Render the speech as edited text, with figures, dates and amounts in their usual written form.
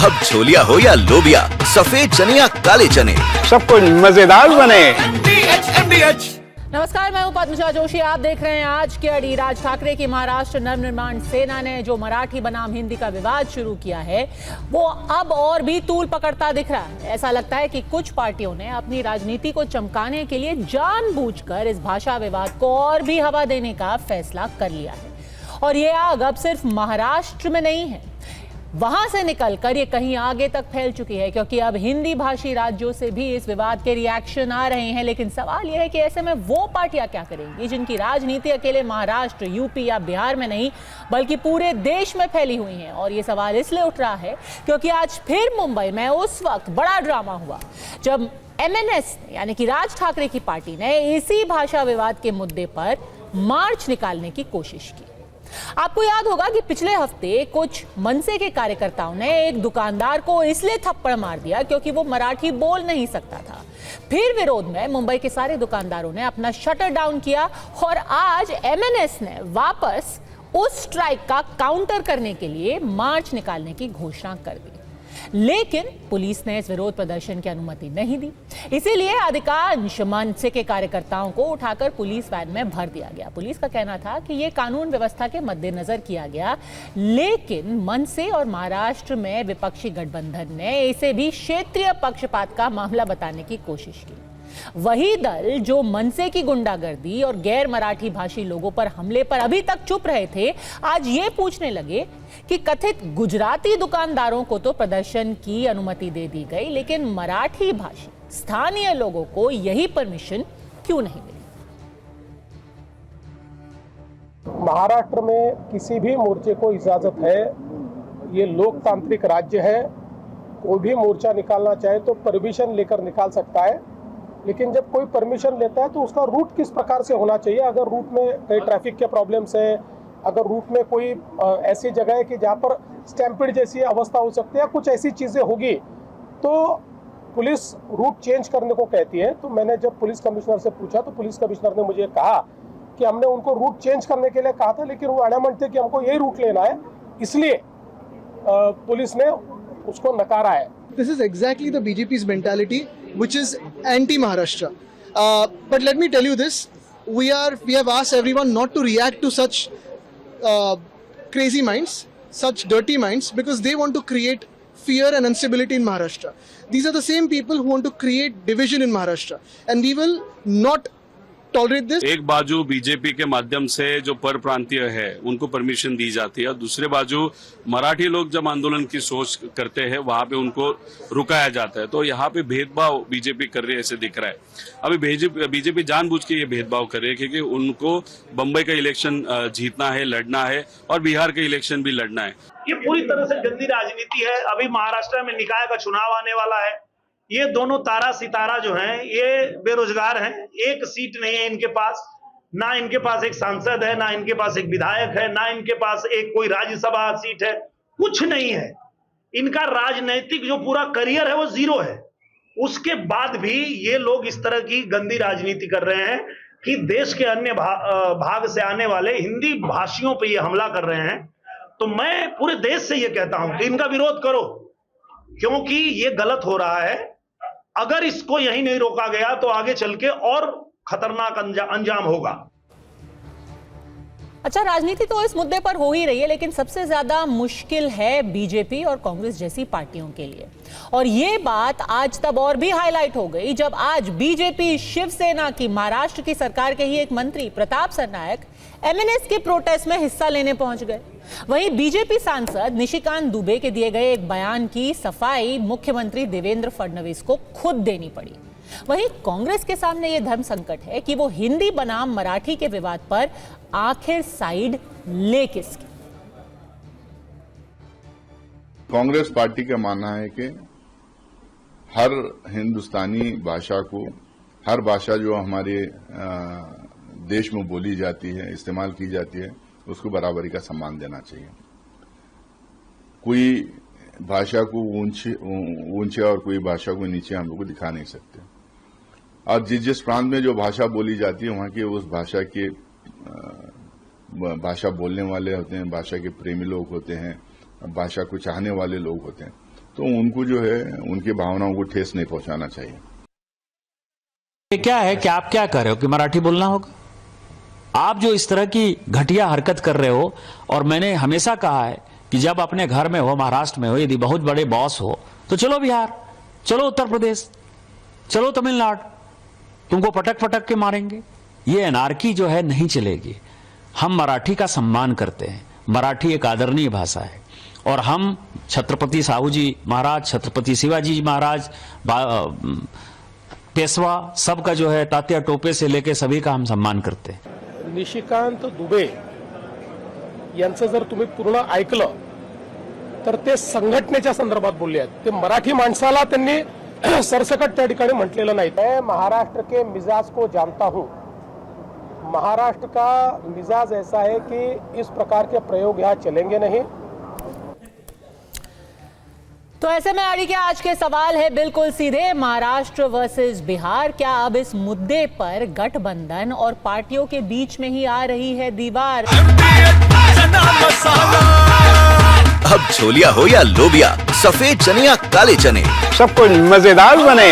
अब छोलिया हो या लोबिया, सफेद चने या काले चने, सब कुछ मजेदार बने। नमस्कार, मैं हूं पद्मजा जोशी। आप देख रहे हैं आज की अड़ी। राज ठाकरे की महाराष्ट्र नवनिर्माण सेना ने जो मराठी बनाम हिंदी का विवाद शुरू किया है वो अब और भी तूल पकड़ता दिख रहा है। ऐसा लगता है कि कुछ पार्टियों ने अपनी राजनीति को चमकाने के लिए जानबूझकर इस भाषा विवाद को और भी हवा देने का फैसला कर लिया है। और ये आग अब सिर्फ महाराष्ट्र में नहीं है, वहां से निकलकर ये कहीं आगे तक फैल चुकी है, क्योंकि अब हिंदी भाषी राज्यों से भी इस विवाद के रिएक्शन आ रहे हैं। लेकिन सवाल यह है कि ऐसे में वो पार्टियां क्या करेंगी जिनकी राजनीति अकेले महाराष्ट्र, यूपी या बिहार में नहीं बल्कि पूरे देश में फैली हुई है। और ये सवाल इसलिए उठ रहा है क्योंकि आज फिर मुंबई में उस वक्त बड़ा ड्रामा हुआ जब MNS यानी कि राज ठाकरे की पार्टी ने इसी भाषा विवाद के मुद्दे पर मार्च निकालने की कोशिश की। आपको याद होगा कि पिछले हफ्ते कुछ मनसे के कार्यकर्ताओं ने एक दुकानदार को इसलिए थप्पड़ मार दिया क्योंकि वो मराठी बोल नहीं सकता था। फिर विरोध में मुंबई के सारे दुकानदारों ने अपना शटर डाउन किया और आज MNS ने वापस उस स्ट्राइक का काउंटर करने के लिए मार्च निकालने की घोषणा कर दी। लेकिन पुलिस ने इस विरोध प्रदर्शन की अनुमति नहीं दी, इसीलिए अधिकांश मनसे के कार्यकर्ताओं को उठाकर पुलिस वैन में भर दिया गया। पुलिस का कहना था कि यह कानून व्यवस्था के मद्देनजर किया गया, लेकिन मनसे और महाराष्ट्र में विपक्षी गठबंधन ने इसे भी क्षेत्रीय पक्षपात का मामला बताने की कोशिश की। वही दल जो मनसे की गुंडागर्दी और गैर मराठी भाषी लोगों पर हमले पर अभी तक चुप रहे थे, आज ये पूछने लगे कि कथित गुजराती दुकानदारों को तो प्रदर्शन की अनुमति दे दी गई, लेकिन मराठी भाषी स्थानीय लोगों को यही परमिशन क्यों नहीं मिली। महाराष्ट्र में किसी भी मोर्चे को इजाजत है, ये लोकतांत्रिक राज्य है, कोई भी मोर्चा निकालना चाहे तो परमिशन लेकर निकाल सकता है। लेकिन जब कोई परमिशन लेता है तो उसका रूट किस प्रकार से होना चाहिए। अगर रूट में कई ट्रैफिक के प्रॉब्लम्स है, अगर रूट में कोई ऐसी जगह है कि जहाँ पर स्टैम्पिड जैसी अवस्था हो सकती है, कुछ ऐसी चीज़ें होगी तो पुलिस रूट चेंज करने को कहती है। तो मैंने जब पुलिस कमिश्नर से पूछा तो पुलिस कमिश्नर ने मुझे कहा कि हमने उनको रूट चेंज करने के लिए कहा था, लेकिन वो एडमंट थे कि हमको यही रूट लेना है, इसलिए पुलिस ने उसको नकारा है। This is exactly the BJP's mentality, which is anti-Maharashtra. But let me tell you this: we have asked everyone not to react to such crazy minds, such dirty minds, because they want to create fear and instability in Maharashtra. These are the same people who want to create division in Maharashtra, and we will not tolerate this. एक बाजू BJP के माध्यम से जो पर प्रांतीय है उनको परमिशन दी जाती है, और दूसरे बाजू मराठी लोग जब आंदोलन की सोच करते हैं वहां पे उनको रुकाया जाता है। तो यहाँ पे भेदभाव बीजेपी कर रही है ऐसे दिख रहा है। अभी बीजेपी जानबूझ के ये भेदभाव कर रही है क्योंकि उनको बम्बई का इलेक्शन जीतना है, लड़ना है, और बिहार का इलेक्शन भी लड़ना है। ये पूरी तरह से गंदी राजनीति है। अभी महाराष्ट्र में निकाय का चुनाव आने वाला है। ये दोनों तारा सितारा जो हैं ये बेरोजगार हैं, एक सीट नहीं है इनके पास, ना इनके पास एक सांसद है, ना इनके पास एक विधायक है, ना इनके पास एक कोई राज्यसभा सीट है, कुछ नहीं है। इनका राजनीतिक जो पूरा करियर है वो जीरो है। उसके बाद भी ये लोग इस तरह की गंदी राजनीति कर रहे हैं कि देश के अन्य भाग से आने वाले हिंदी भाषियों पर ये हमला कर रहे हैं। तो मैं पूरे देश से ये कहता हूं कि इनका विरोध करो, क्योंकि ये गलत हो रहा है। अगर इसको यहीं नहीं रोका गया तो आगे चल के और खतरनाक अंजाम होगा। अच्छा, राजनीति तो इस मुद्दे पर हो ही रही है, लेकिन सबसे ज्यादा मुश्किल है बीजेपी और कांग्रेस जैसी पार्टियों के लिए। और ये बात आज तब और भी हाईलाइट हो गई जब आज बीजेपी शिवसेना की महाराष्ट्र की सरकार के ही एक मंत्री प्रताप सरनायक MNS के प्रोटेस्ट में हिस्सा लेने पहुंच गए। वहीं बीजेपी सांसद निशिकांत दुबे के दिए गए एक बयान की सफाई मुख्यमंत्री देवेंद्र फडणवीस को खुद देनी पड़ी। वहीं कांग्रेस के सामने यह धर्म संकट है कि वो हिंदी बनाम मराठी के विवाद पर आखिर साइड ले किसकी। कांग्रेस पार्टी का मानना है कि हर हिंदुस्तानी भाषा को, हर भाषा जो हमारे देश में बोली जाती है, इस्तेमाल की जाती है, उसको बराबरी का सम्मान देना चाहिए। कोई भाषा को ऊंचे और कोई भाषा को नीचे हम लोग को दिखा नहीं सकते। और जिस प्रांत में जो भाषा बोली जाती है वहां की उस भाषा के भाषा बोलने वाले होते हैं, भाषा के प्रेमी लोग होते हैं, भाषा को चाहने वाले लोग होते हैं। तो उनको जो है उनकी भावनाओं को ठेस नहीं पहुंचाना चाहिए। ये क्या है कि आप क्या कर रहे हो कि मराठी बोलना होगा? आप जो इस तरह की घटिया हरकत कर रहे हो, और मैंने हमेशा कहा है कि जब अपने घर में हो, महाराष्ट्र में हो, यदि बहुत बड़े बॉस हो तो चलो बिहार, चलो उत्तर प्रदेश, चलो तमिलनाडु, तुमको पटक पटक के मारेंगे। ये एनार्की जो है नहीं चलेगी। हम मराठी का सम्मान करते हैं, मराठी एक आदरणीय भाषा है, और हम छत्रपति साहू जी महाराज, छत्रपति शिवाजी महाराज, पेशवा, सबका जो है तात्या टोपे से लेके सभी का हम सम्मान करते हैं। निशिकांत दुबे यांचं जर तुम्ही पूर्ण ऐकलं तर ते संघटनेच्या संदर्भात बोलले आहेत। ते मराठी माणसाला त्यांनी सरसकट त्या ठिकाणी म्हटलेलं नाही। मैं महाराष्ट्र के मिजाज को जानता हूं। महाराष्ट्र का मिजाज ऐसा है कि इस प्रकार के प्रयोग यहाँ चलेंगे नहीं। तो ऐसे में आड़ी के आज के सवाल है बिल्कुल सीधे, महाराष्ट्र वर्सेस बिहार। क्या अब इस मुद्दे पर गठबंधन और पार्टियों के बीच में ही आ रही है दीवार? अब छोलिया हो या लोबिया, सफेद चने या काले चने, सबको मजेदार बने।